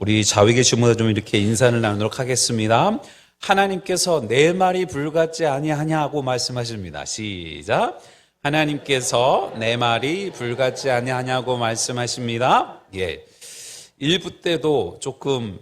우리 좌우에 계신 분들 좀 이렇게 인사를 나누도록 하겠습니다. 하나님께서 내 말이 불같지 아니하냐고 말씀하십니다. 시작. 하나님께서 내 말이 불같지 아니하냐고 말씀하십니다. 예. 1부 때도 조금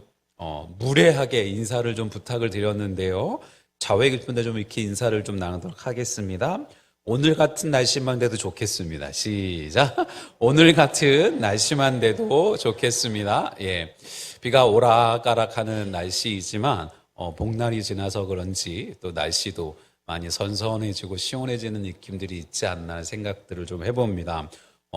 무례하게 인사를 좀 부탁을 드렸는데요. 좌우에 계신 분들 좀 이렇게 인사를 좀 나누도록 하겠습니다. 오늘 같은 날씨만 돼도 좋겠습니다. 시작. 오늘 같은 날씨만 돼도 좋겠습니다. 예. 비가 오락가락하는 날씨이지만 복날이 지나서 그런지 또 날씨도 많이 선선해지고 시원해지는 느낌들이 있지 않나 생각들을 좀 해봅니다.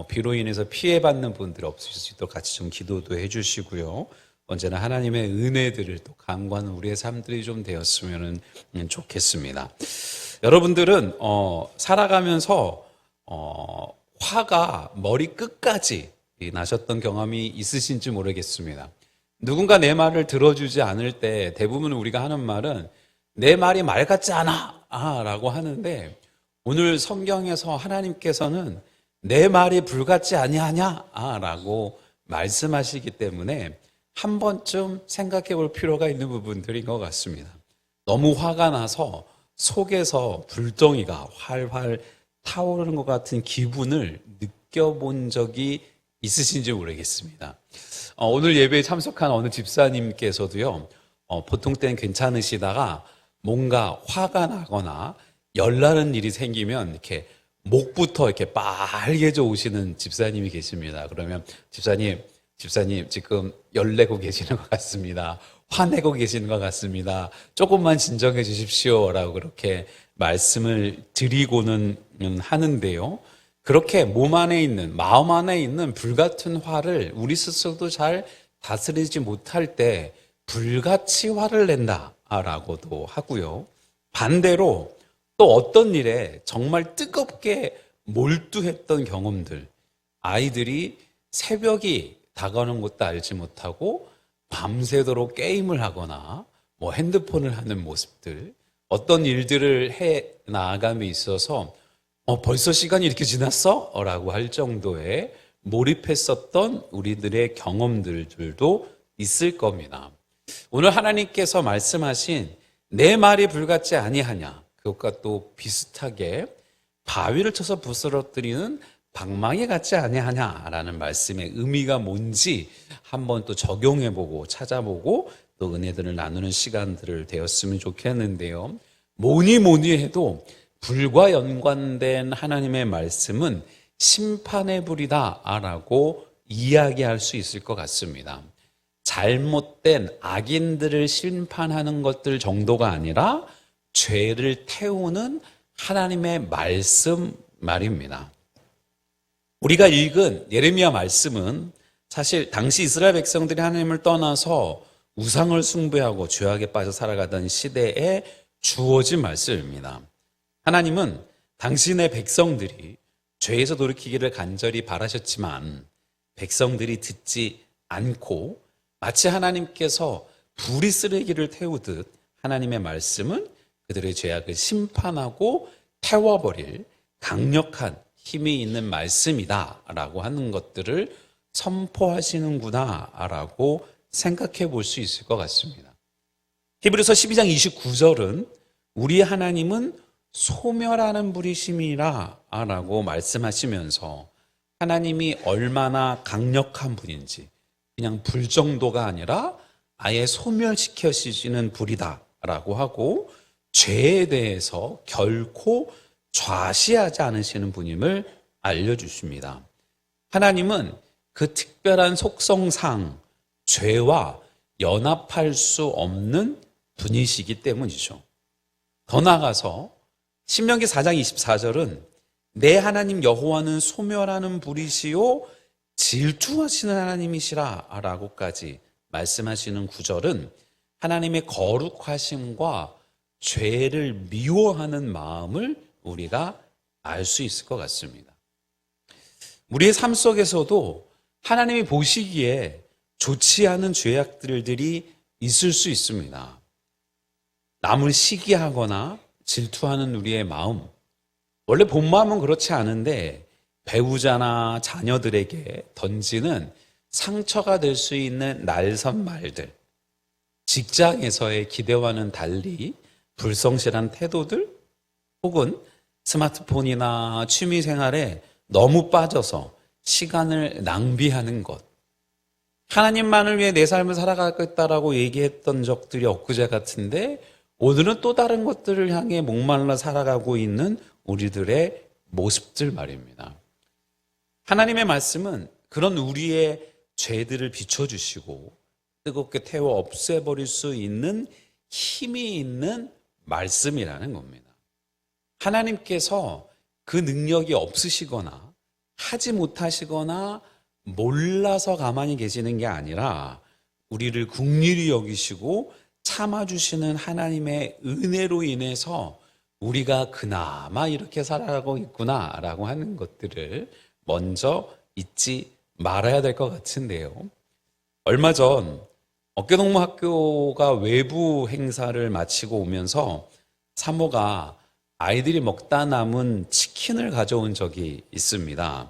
비로 인해서 피해받는 분들이 없으실 수 있도록 같이 좀 기도도 해주시고요. 언제나 하나님의 은혜들을 또 간구하는 우리의 삶들이 좀 되었으면 좋겠습니다. 여러분들은 살아가면서 화가 머리 끝까지 나셨던 경험이 있으신지 모르겠습니다. 누군가 내 말을 들어주지 않을 때 대부분 우리가 하는 말은 내 말이 말 같지 않아 라고 하는데, 오늘 성경에서 하나님께서는 내 말이 불같지 아니하냐 라고 말씀하시기 때문에 한 번쯤 생각해 볼 필요가 있는 부분들인 것 같습니다. 너무 화가 나서 속에서 불덩이가 활활 타오르는 것 같은 기분을 느껴본 적이 있으신지 모르겠습니다. 오늘 예배에 참석한 어느 집사님께서도요, 보통 때는 괜찮으시다가 뭔가 화가 나거나 열나는 일이 생기면 이렇게 목부터 이렇게 빨개져 오시는 집사님이 계십니다. 그러면 집사님 지금 열내고 계시는 것 같습니다. 화내고 계시는 것 같습니다. 조금만 진정해 주십시오 라고 그렇게 말씀을 드리고는 하는데요. 그렇게 몸 안에 있는, 마음 안에 있는 불같은 화를 우리 스스로도 잘 다스리지 못할 때 불같이 화를 낸다라고도 하고요. 반대로 또 어떤 일에 정말 뜨겁게 몰두했던 경험들, 아이들이 새벽이 다가오는 것도 알지 못하고 밤새도록 게임을 하거나 핸드폰을 하는 모습들, 어떤 일들을 해 나아감에 있어서 벌써 시간이 이렇게 지났어? 라고 할 정도의 몰입했었던 우리들의 경험들도 있을 겁니다. 오늘 하나님께서 말씀하신 내 말이 불같지 아니하냐, 그것과 또 비슷하게 바위를 쳐서 부스러뜨리는 방망이 같지 아니하냐라는 말씀의 의미가 뭔지 한번 또 적용해보고 찾아보고 또 은혜들을 나누는 시간들을 되었으면 좋겠는데요. 뭐니 해도 불과 연관된 하나님의 말씀은 심판의 불이다라고 이야기할 수 있을 것 같습니다. 잘못된 악인들을 심판하는 것들 정도가 아니라 죄를 태우는 하나님의 말씀 말입니다. 우리가 읽은 예레미야 말씀은 사실 당시 이스라엘 백성들이 하나님을 떠나서 우상을 숭배하고 죄악에 빠져 살아가던 시대에 주어진 말씀입니다. 하나님은 당신의 백성들이 죄에서 돌이키기를 간절히 바라셨지만 백성들이 듣지 않고 마치 하나님께서 불이 쓰레기를 태우듯 하나님의 말씀은 그들의 죄악을 심판하고 태워버릴 강력한 힘이 있는 말씀이다라고 하는 것들을 선포하시는구나라고 생각해 볼 수 있을 것 같습니다. 히브리서 12장 29절은 우리 하나님은 소멸하는 분이심이라 라고 말씀하시면서 하나님이 얼마나 강력한 분인지, 그냥 불 정도가 아니라 아예 소멸시켜주시는 불이다 라고 하고, 죄에 대해서 결코 좌시하지 않으시는 분임을 알려주십니다. 하나님은 그 특별한 속성상 죄와 연합할 수 없는 분이시기 때문이죠. 더 나아가서 신명기 4장 24절은 내 하나님 여호와는 소멸하는 불이시요 질투하시는 하나님이시라 라고까지 말씀하시는 구절은 하나님의 거룩하심과 죄를 미워하는 마음을 우리가 알 수 있을 것 같습니다. 우리의 삶 속에서도 하나님이 보시기에 좋지 않은 죄악들이 있을 수 있습니다. 남을 시기하거나 질투하는 우리의 마음, 원래 본 마음은 그렇지 않은데 배우자나 자녀들에게 던지는 상처가 될 수 있는 날선 말들, 직장에서의 기대와는 달리 불성실한 태도들, 혹은 스마트폰이나 취미 생활에 너무 빠져서 시간을 낭비하는 것. 하나님만을 위해 내 삶을 살아가겠다라고 얘기했던 적들이 엊그제 같은데 오늘은 또 다른 것들을 향해 목말라 살아가고 있는 우리들의 모습들 말입니다. 하나님의 말씀은 그런 우리의 죄들을 비춰주시고 뜨겁게 태워 없애버릴 수 있는 힘이 있는 말씀이라는 겁니다. 하나님께서 그 능력이 없으시거나 하지 못하시거나 몰라서 가만히 계시는 게 아니라 우리를 긍휼히 여기시고 참아주시는 하나님의 은혜로 인해서 우리가 그나마 이렇게 살아가고 있구나라고 하는 것들을 먼저 잊지 말아야 될 것 같은데요. 얼마 전 어깨동무학교가 외부 행사를 마치고 오면서 사모가 아이들이 먹다 남은 치킨을 가져온 적이 있습니다.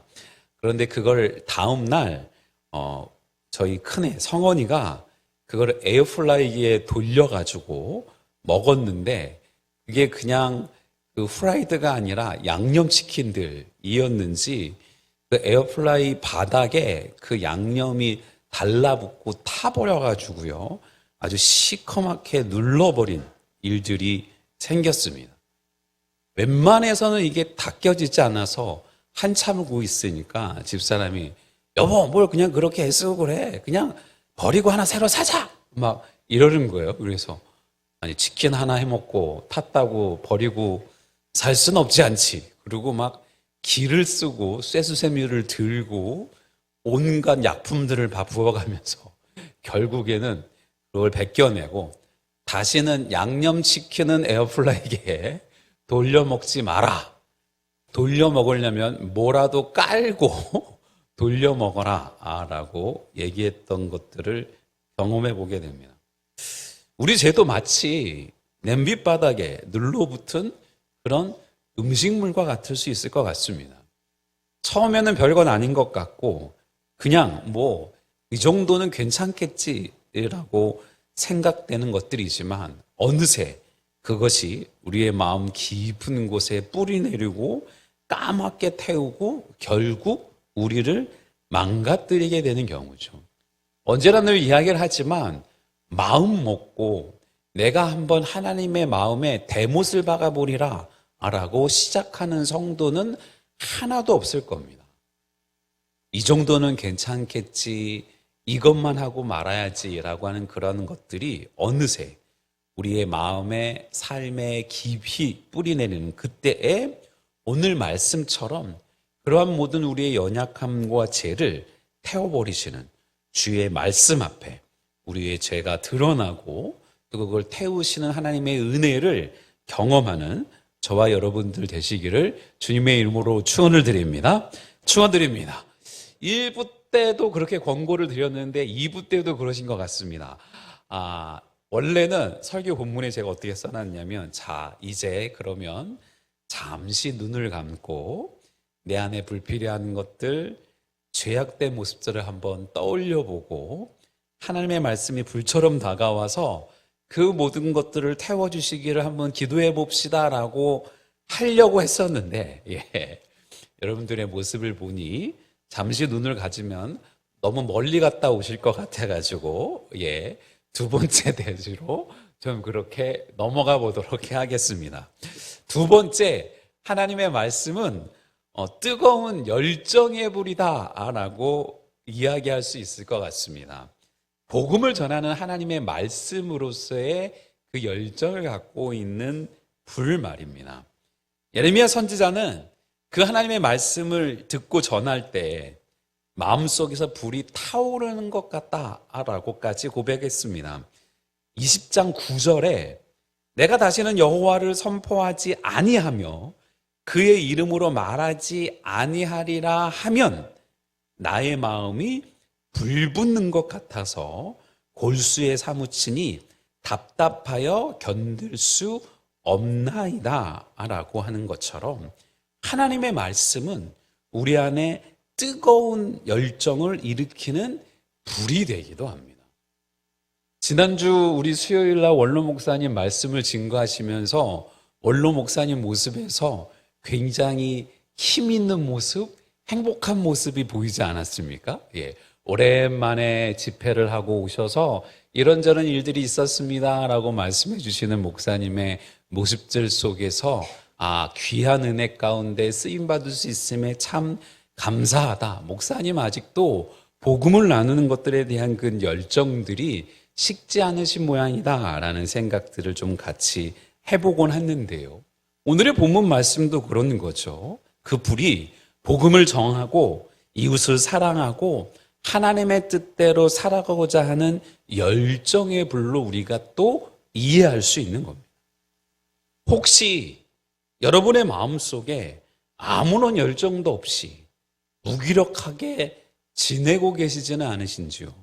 그런데 그걸 다음 날 저희 큰애 성원이가 그걸 에어프라이기에 돌려가지고 먹었는데 그게 그냥 그 프라이드가 아니라 양념치킨들이었는지 그 에어프라이 바닥에 그 양념이 달라붙고 타버려가지고요. 아주 시커멓게 눌러버린 일들이 생겼습니다. 웬만해서는 이게 닦여지지 않아서 한참을 구고 있으니까 집사람이 여보 뭘 그냥 그렇게 애쓰고 그래. 그냥 버리고 하나 새로 사자. 막 이러는 거예요. 그래서 아니 치킨 하나 해먹고 탔다고 버리고 살 순 없지 않지. 그리고 막 기를 쓰고 쇠수세미를 들고 온갖 약품들을 다 부어가면서 결국에는 그걸 벗겨내고 다시는 양념치킨은 에어프라이기에 돌려 먹지 마라. 돌려 먹으려면 뭐라도 깔고 돌려 먹어라 라고 얘기했던 것들을 경험해 보게 됩니다. 우리 죄도 마치 냄비바닥에 눌러붙은 그런 음식물과 같을 수 있을 것 같습니다. 처음에는 별건 아닌 것 같고 그냥 뭐 이 정도는 괜찮겠지라고 생각되는 것들이지만 어느새 그것이 우리의 마음 깊은 곳에 뿌리 내리고 까맣게 태우고 결국 우리를 망가뜨리게 되는 경우죠. 언제나 늘 이야기를 하지만 마음 먹고 내가 한번 하나님의 마음에 대못을 박아보리라 라고 시작하는 성도는 하나도 없을 겁니다. 이 정도는 괜찮겠지, 이것만 하고 말아야지라고 하는 그런 것들이 어느새 우리의 마음의 삶에 깊이 뿌리내리는 그때에 오늘 말씀처럼 그러한 모든 우리의 연약함과 죄를 태워버리시는 주의 말씀 앞에 우리의 죄가 드러나고 또 그걸 태우시는 하나님의 은혜를 경험하는 저와 여러분들 되시기를 주님의 이름으로 축원을 드립니다. 축원드립니다. 1부 때도 그렇게 권고를 드렸는데 2부 때도 그러신 것 같습니다. 원래는 설교 본문에 제가 어떻게 써놨냐면 자 이제 그러면 잠시 눈을 감고 내 안에 불필요한 것들 죄악된 모습들을 한번 떠올려 보고 하나님의 말씀이 불처럼 다가와서 그 모든 것들을 태워주시기를 한번 기도해 봅시다 라고 하려고 했었는데 여러분들의 모습을 보니 잠시 눈을 가지면 너무 멀리 갔다 오실 것 같아가지고 두 번째 대지로 좀 그렇게 넘어가 보도록 하겠습니다. 두 번째, 하나님의 말씀은 뜨거운 열정의 불이다 라고 이야기할 수 있을 것 같습니다. 복음을 전하는 하나님의 말씀으로서의 그 열정을 갖고 있는 불 말입니다. 예레미야 선지자는 그 하나님의 말씀을 듣고 전할 때 마음속에서 불이 타오르는 것 같다라고까지 고백했습니다. 20장 9절에 내가 다시는 여호와를 선포하지 아니하며 그의 이름으로 말하지 아니하리라 하면 나의 마음이 불붙는 것 같아서 골수에 사무치니 답답하여 견딜 수 없나이다 라고 하는 것처럼 하나님의 말씀은 우리 안에 뜨거운 열정을 일으키는 불이 되기도 합니다. 지난주 우리 수요일 날 원로 목사님 말씀을 증거하시면서 원로 목사님 모습에서 굉장히 힘 있는 모습, 행복한 모습이 보이지 않았습니까? 예. 오랜만에 집회를 하고 오셔서 이런저런 일들이 있었습니다 라고 말씀해 주시는 목사님의 모습들 속에서 귀한 은혜 가운데 쓰임받을 수 있음에 참 감사하다. 목사님 아직도 복음을 나누는 것들에 대한 그 열정들이 식지 않으신 모양이다 라는 생각들을 좀 같이 해보곤 했는데요. 오늘의 본문 말씀도 그런 거죠. 그 불이 복음을 정하고 이웃을 사랑하고 하나님의 뜻대로 살아가고자 하는 열정의 불로 우리가 또 이해할 수 있는 겁니다. 혹시 여러분의 마음속에 아무런 열정도 없이 무기력하게 지내고 계시지는 않으신지요?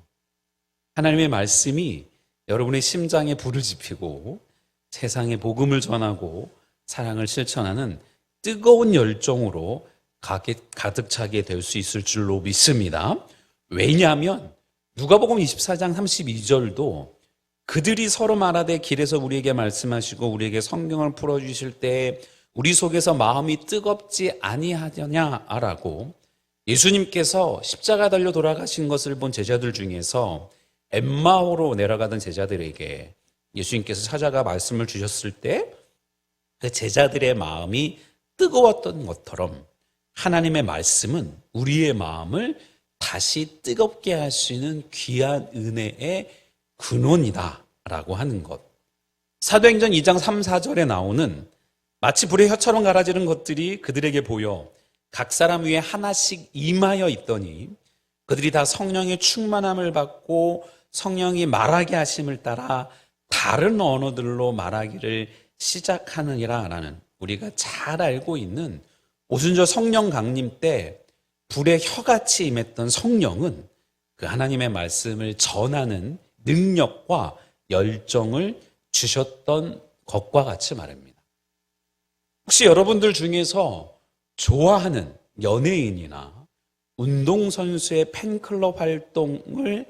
하나님의 말씀이 여러분의 심장에 불을 지피고 세상에 복음을 전하고 사랑을 실천하는 뜨거운 열정으로 가득 차게 될 수 있을 줄로 믿습니다. 왜냐하면 누가복음 24장 32절도 그들이 서로 말하되 길에서 우리에게 말씀하시고 우리에게 성경을 풀어주실 때 우리 속에서 마음이 뜨겁지 아니하냐라고 예수님께서 십자가 달려 돌아가신 것을 본 제자들 중에서 엠마오로 내려가던 제자들에게 예수님께서 찾아가 말씀을 주셨을 때 그 제자들의 마음이 뜨거웠던 것처럼 하나님의 말씀은 우리의 마음을 다시 뜨겁게 할 수 있는 귀한 은혜의 근원이다라고 하는 것. 사도행전 2장 3, 4절에 나오는 마치 불의 혀처럼 갈아지는 것들이 그들에게 보여 각 사람 위에 하나씩 임하여 있더니 그들이 다 성령의 충만함을 받고 성령이 말하게 하심을 따라 다른 언어들로 말하기를 시작하느니라 라는 우리가 잘 알고 있는 오순절 성령 강림 때 불의 혀같이 임했던 성령은 그 하나님의 말씀을 전하는 능력과 열정을 주셨던 것과 같이 말입니다. 혹시 여러분들 중에서 좋아하는 연예인이나 운동선수의 팬클럽 활동을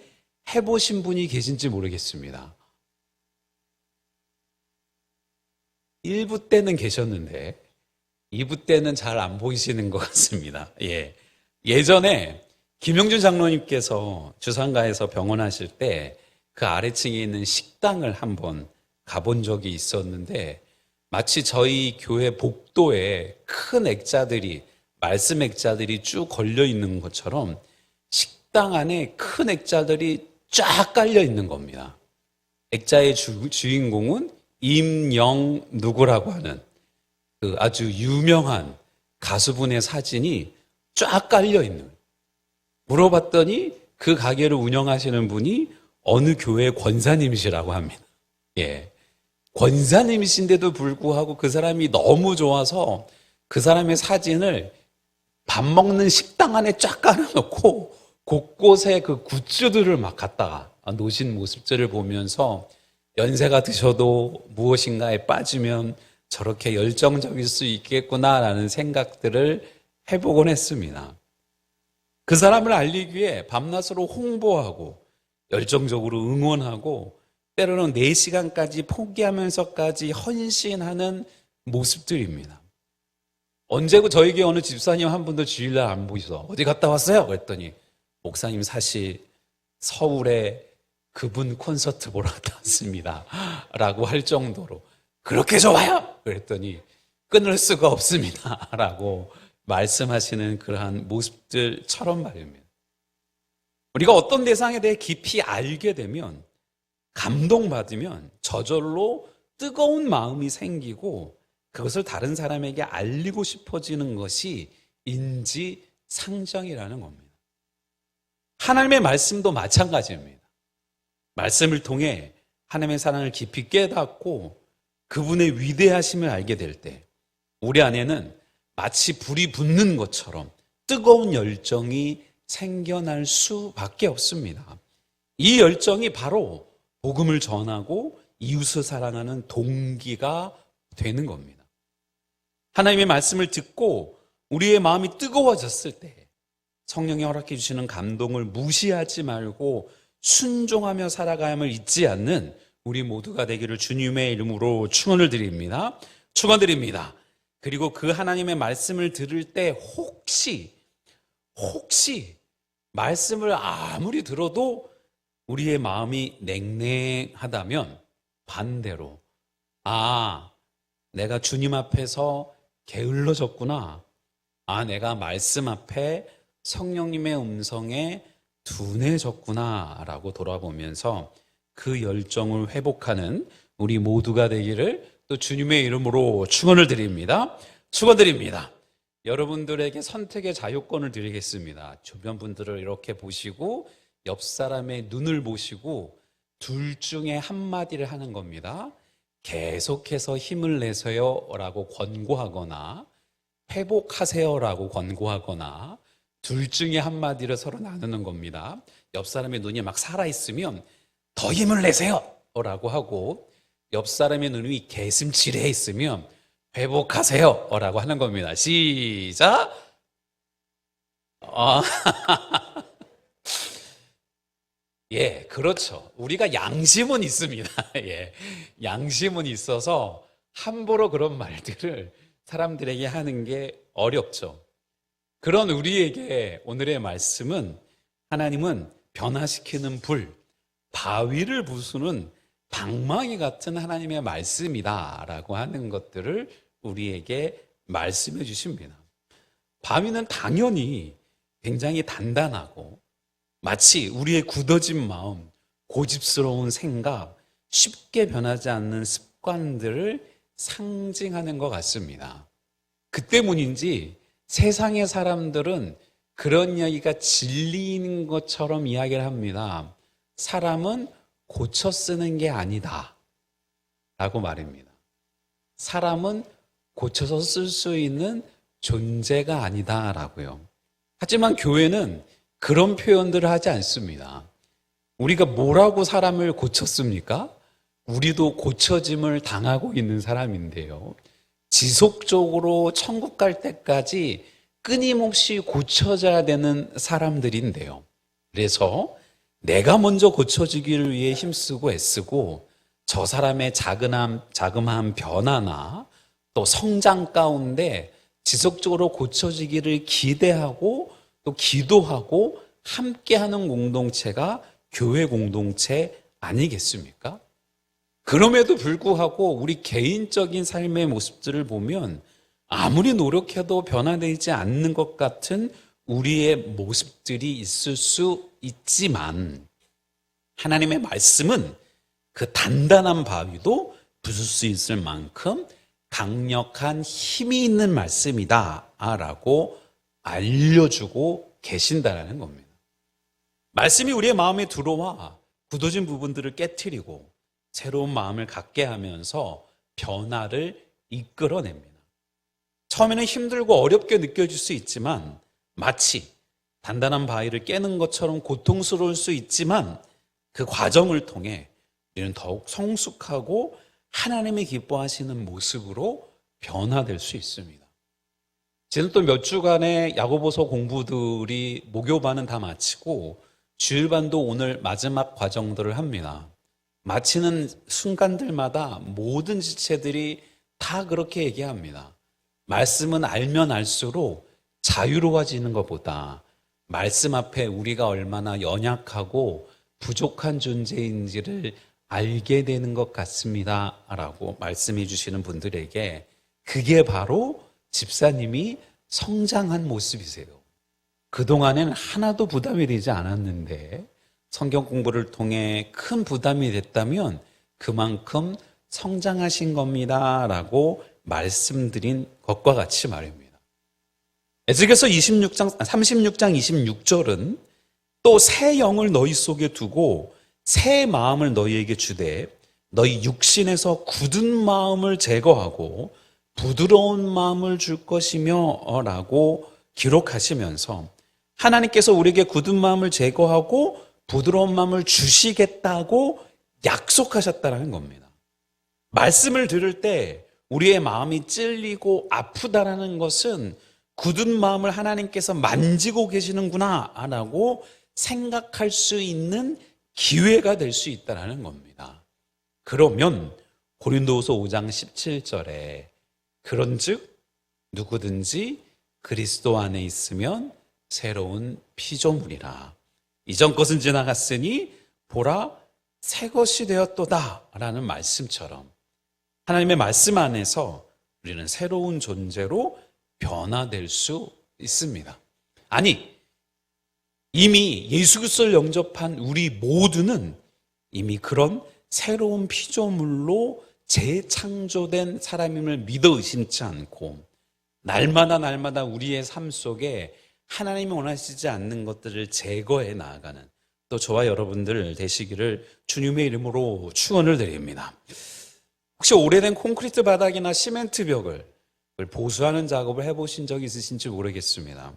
해보신 분이 계신지 모르겠습니다. 1부 때는 계셨는데 2부 때는 잘 안 보이시는 것 같습니다. 예전에 김영준 장로님께서 주상가에서 병원하실 때 그 아래층에 있는 식당을 한번 가본 적이 있었는데 마치 저희 교회 복도에 큰 액자들이 말씀 액자들이 쭉 걸려 있는 것처럼 식당 안에 큰 액자들이 쫙 깔려 있는 겁니다. 액자의 주인공은 임영 누구라고 하는 그 아주 유명한 가수분의 사진이 쫙 깔려 있는. 물어봤더니 그 가게를 운영하시는 분이 어느 교회 권사님이시라고 합니다. 권사님이신데도 불구하고 그 사람이 너무 좋아서 그 사람의 사진을 밥 먹는 식당 안에 쫙 깔아놓고 곳곳에 그 굿즈들을 막 갖다가 놓으신 모습들을 보면서 연세가 드셔도 무엇인가에 빠지면 저렇게 열정적일 수 있겠구나라는 생각들을 해보곤 했습니다. 그 사람을 알리기 위해 밤낮으로 홍보하고 열정적으로 응원하고 때로는 4시간까지 포기하면서까지 헌신하는 모습들입니다. 언제고 저에게 어느 집사님 한 분도 주일날 안 보이셔서 어디 갔다 왔어요? 그랬더니 목사님 사실 서울에 그분 콘서트 보러 갔다 왔습니다 라고 할 정도로 그렇게 좋아요? 그랬더니 끊을 수가 없습니다 라고 말씀하시는 그러한 모습들처럼 말입니다. 우리가 어떤 대상에 대해 깊이 알게 되면 감동받으면 저절로 뜨거운 마음이 생기고 그것을 다른 사람에게 알리고 싶어지는 것이 인지상정이라는 겁니다. 하나님의 말씀도 마찬가지입니다. 말씀을 통해 하나님의 사랑을 깊이 깨닫고 그분의 위대하심을 알게 될 때 우리 안에는 마치 불이 붙는 것처럼 뜨거운 열정이 생겨날 수밖에 없습니다. 이 열정이 바로 복음을 전하고 이웃을 사랑하는 동기가 되는 겁니다. 하나님의 말씀을 듣고 우리의 마음이 뜨거워졌을 때 성령이 허락해 주시는 감동을 무시하지 말고 순종하며 살아감을 잊지 않는 우리 모두가 되기를 주님의 이름으로 축원을 드립니다. 축원드립니다. 그리고 그 하나님의 말씀을 들을 때 혹시 말씀을 아무리 들어도 우리의 마음이 냉랭하다면 반대로 내가 주님 앞에서 게을러졌구나. 내가 말씀 앞에 성령님의 음성에 둔해졌구나 라고 돌아보면서 그 열정을 회복하는 우리 모두가 되기를 또 주님의 이름으로 축원을 드립니다. 축원드립니다. 여러분들에게 선택의 자유권을 드리겠습니다. 주변 분들을 이렇게 보시고 옆 사람의 눈을 보시고 둘 중에 한마디를 하는 겁니다. 계속해서 힘을 내세요 라고 권고하거나 회복하세요 라고 권고하거나 둘 중에 한마디를 서로 나누는 겁니다. 옆 사람의 눈이 막 살아있으면 더 힘을 내세요 라고 하고 옆 사람의 눈이 개슴츠레 있으면 회복하세요 라고 하는 겁니다. 시작! 예, 그렇죠. 우리가 양심은 있습니다. 예, 양심은 있어서 함부로 그런 말들을 사람들에게 하는 게 어렵죠. 그런 우리에게 오늘의 말씀은 하나님은 변화시키는 불, 바위를 부수는 방망이 같은 하나님의 말씀이다 라고 하는 것들을 우리에게 말씀해 주십니다. 바위는 당연히 굉장히 단단하고 마치 우리의 굳어진 마음, 고집스러운 생각, 쉽게 변하지 않는 습관들을 상징하는 것 같습니다. 그 때문인지 세상의 사람들은 그런 이야기가 진리인 것처럼 이야기를 합니다. 사람은 고쳐 쓰는 게 아니다 라고 말입니다. 사람은 고쳐서 쓸 수 있는 존재가 아니다 라고요. 하지만 교회는 그런 표현들을 하지 않습니다. 우리가 뭐라고 사람을 고쳤습니까? 우리도 고쳐짐을 당하고 있는 사람인데요. 지속적으로 천국 갈 때까지 끊임없이 고쳐져야 되는 사람들인데요. 그래서 내가 먼저 고쳐지기를 위해 힘쓰고 애쓰고 저 사람의 자그마한 변화나 또 성장 가운데 지속적으로 고쳐지기를 기대하고 또 기도하고 함께하는 공동체가 교회 공동체 아니겠습니까? 그럼에도 불구하고 우리 개인적인 삶의 모습들을 보면 아무리 노력해도 변화되지 않는 것 같은 우리의 모습들이 있을 수 있지만 하나님의 말씀은 그 단단한 바위도 부술 수 있을 만큼 강력한 힘이 있는 말씀이다 라고 알려주고 계신다라는 겁니다. 말씀이 우리의 마음에 들어와 굳어진 부분들을 깨트리고 새로운 마음을 갖게 하면서 변화를 이끌어냅니다. 처음에는 힘들고 어렵게 느껴질 수 있지만 마치 단단한 바위를 깨는 것처럼 고통스러울 수 있지만 그 과정을 통해 우리는 더욱 성숙하고 하나님이 기뻐하시는 모습으로 변화될 수 있습니다. 지금 또 몇 주간의 야고보서 공부들이 목요반은 다 마치고 주일반도 오늘 마지막 과정들을 합니다. 마치는 순간들마다 모든 지체들이 다 그렇게 얘기합니다. 말씀은 알면 알수록 자유로워지는 것보다 말씀 앞에 우리가 얼마나 연약하고 부족한 존재인지를 알게 되는 것 같습니다 라고 말씀해 주시는 분들에게 그게 바로 집사님이 성장한 모습이세요. 그동안에는 하나도 부담이 되지 않았는데 성경 공부를 통해 큰 부담이 됐다면 그만큼 성장하신 겁니다 라고 말씀드린 것과 같이 말입니다. 에스겔서 36장 26절은 또 새 영을 너희 속에 두고 새 마음을 너희에게 주되 너희 육신에서 굳은 마음을 제거하고 부드러운 마음을 줄 것이며 라고 기록하시면서 하나님께서 우리에게 굳은 마음을 제거하고 부드러운 마음을 주시겠다고 약속하셨다는 겁니다. 말씀을 들을 때 우리의 마음이 찔리고 아프다라는 것은 굳은 마음을 하나님께서 만지고 계시는구나 라고 생각할 수 있는 기회가 될 수 있다는 겁니다. 그러면 고린도후서 5장 17절에 그런즉 누구든지 그리스도 안에 있으면 새로운 피조물이라. 이전 것은 지나갔으니 보라 새 것이 되었도다 라는 말씀처럼 하나님의 말씀 안에서 우리는 새로운 존재로 변화될 수 있습니다. 아니, 이미 예수 그리스도를 영접한 우리 모두는 이미 그런 새로운 피조물로 재창조된 사람임을 믿어 의심치 않고 날마다 우리의 삶 속에 하나님이 원하시지 않는 것들을 제거해 나아가는 또 저와 여러분들 되시기를 주님의 이름으로 축원을 드립니다. 혹시 오래된 콘크리트 바닥이나 시멘트 벽을 보수하는 작업을 해보신 적이 있으신지 모르겠습니다.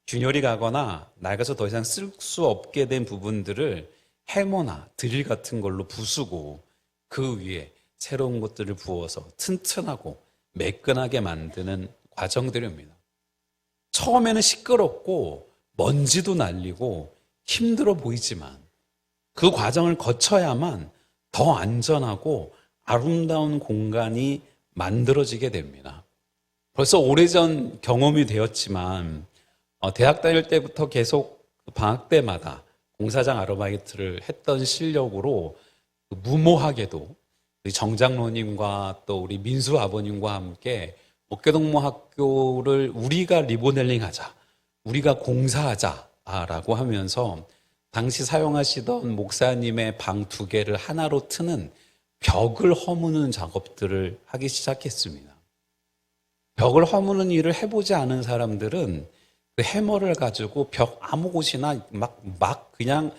균열이 가거나 낡아서 더 이상 쓸 수 없게 된 부분들을 해머나 드릴 같은 걸로 부수고 그 위에 새로운 것들을 부어서 튼튼하고 매끈하게 만드는 과정들입니다. 처음에는 시끄럽고 먼지도 날리고 힘들어 보이지만 그 과정을 거쳐야만 더 안전하고 아름다운 공간이 만들어지게 됩니다. 벌써 오래전 경험이 되었지만 대학 다닐 때부터 계속 방학 때마다 공사장 아르바이트를 했던 실력으로 무모하게도 우리 정장로님과 또 우리 민수 아버님과 함께 어깨동무학교를 우리가 리모델링하자, 우리가 공사하자라고 하면서 당시 사용하시던 목사님의 방 2개를 하나로 트는 벽을 허무는 작업들을 하기 시작했습니다. 벽을 허무는 일을 해보지 않은 사람들은 그 해머를 가지고 벽 아무 곳이나 그냥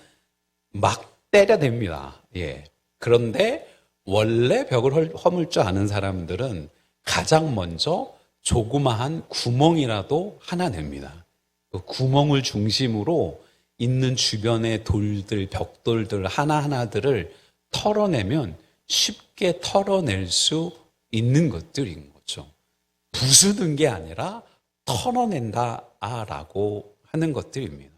때려댑니다. 예. 그런데 원래 벽을 허물 줄 아는 사람들은 가장 먼저 조그마한 구멍이라도 하나 냅니다. 그 구멍을 중심으로 있는 주변의 돌들, 벽돌들 하나하나들을 털어내면 쉽게 털어낼 수 있는 것들인 거죠. 부수는 게 아니라 털어낸다라고 하는 것들입니다.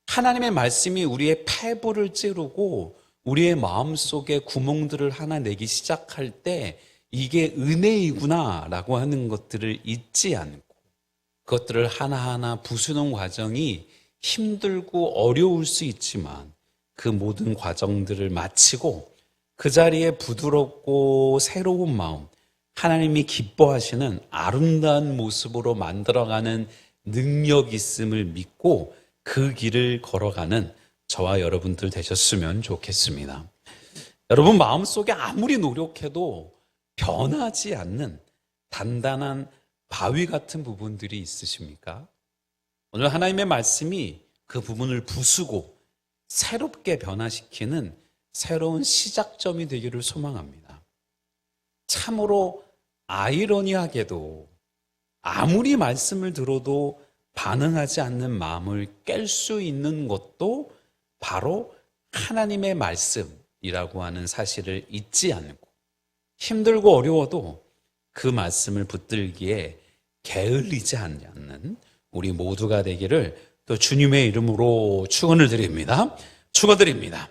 하나님의 말씀이 우리의 폐부를 찌르고 우리의 마음속에 구멍들을 하나 내기 시작할 때 이게 은혜이구나라고 하는 것들을 잊지 않고 그것들을 하나하나 부수는 과정이 힘들고 어려울 수 있지만 그 모든 과정들을 마치고 그 자리에 부드럽고 새로운 마음, 하나님이 기뻐하시는 아름다운 모습으로 만들어가는 능력이 있음을 믿고 그 길을 걸어가는 저와 여러분들 되셨으면 좋겠습니다. 여러분 마음속에 아무리 노력해도 변하지 않는 단단한 바위 같은 부분들이 있으십니까? 오늘 하나님의 말씀이 그 부분을 부수고 새롭게 변화시키는 새로운 시작점이 되기를 소망합니다. 참으로 아이러니하게도 아무리 말씀을 들어도 반응하지 않는 마음을 깰 수 있는 것도 바로 하나님의 말씀이라고 하는 사실을 잊지 않고 힘들고 어려워도 그 말씀을 붙들기에 게을리지 않는 우리 모두가 되기를 또 주님의 이름으로 축원을 드립니다. 축원드립니다.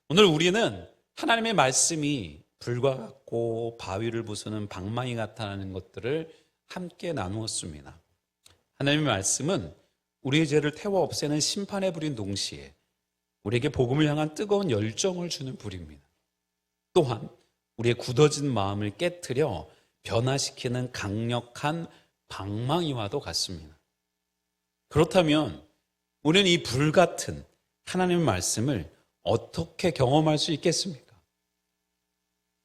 오늘 우리는 하나님의 말씀이 불과 같고 바위를 부수는 방망이 같다는 것들을 함께 나누었습니다. 하나님의 말씀은 우리의 죄를 태워 없애는 심판의 불인 동시에 우리에게 복음을 향한 뜨거운 열정을 주는 불입니다. 또한 우리의 굳어진 마음을 깨트려 변화시키는 강력한 방망이와도 같습니다. 그렇다면 우리는 이 불같은 하나님의 말씀을 어떻게 경험할 수 있겠습니까?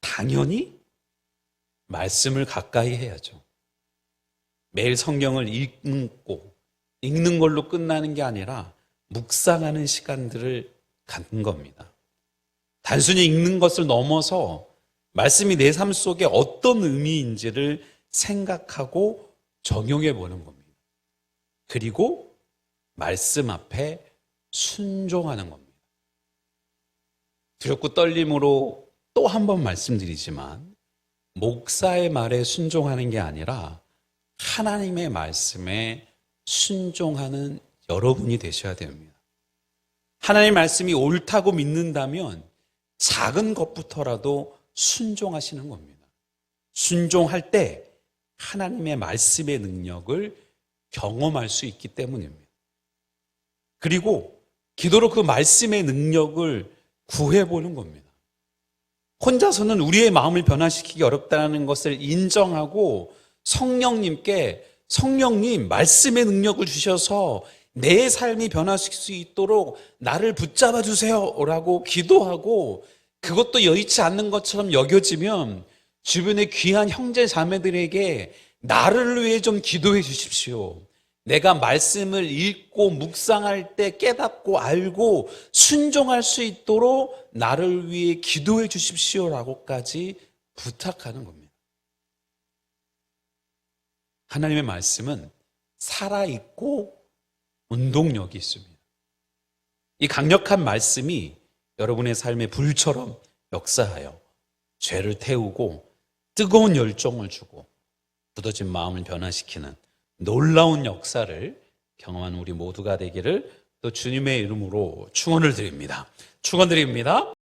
당연히 말씀을 가까이 해야죠. 매일 성경을 읽는 걸로 끝나는 게 아니라 묵상하는 시간들을 갖는 겁니다. 단순히 읽는 것을 넘어서 말씀이 내 삶 속에 어떤 의미인지를 생각하고 적용해 보는 겁니다. 그리고 말씀 앞에 순종하는 겁니다. 두렵고 떨림으로 또 한 번 말씀드리지만 목사의 말에 순종하는 게 아니라 하나님의 말씀에 순종하는 여러분이 되셔야 됩니다. 하나님의 말씀이 옳다고 믿는다면 작은 것부터라도 순종하시는 겁니다. 순종할 때 하나님의 말씀의 능력을 경험할 수 있기 때문입니다. 그리고 기도로 그 말씀의 능력을 구해보는 겁니다. 혼자서는 우리의 마음을 변화시키기 어렵다는 것을 인정하고 성령님께 성령님 말씀의 능력을 주셔서 내 삶이 변화시킬 수 있도록 나를 붙잡아 주세요 라고 기도하고 그것도 여의치 않는 것처럼 여겨지면 주변의 귀한 형제 자매들에게 나를 위해 좀 기도해 주십시오. 내가 말씀을 읽고 묵상할 때 깨닫고 알고 순종할 수 있도록 나를 위해 기도해 주십시오라고까지 부탁하는 겁니다. 하나님의 말씀은 살아있고 운동력이 있습니다. 이 강력한 말씀이 여러분의 삶의 불처럼 역사하여 죄를 태우고 뜨거운 열정을 주고 굳어진 마음을 변화시키는 놀라운 역사를 경험한 우리 모두가 되기를 또 주님의 이름으로 축원을 드립니다. 축원드립니다.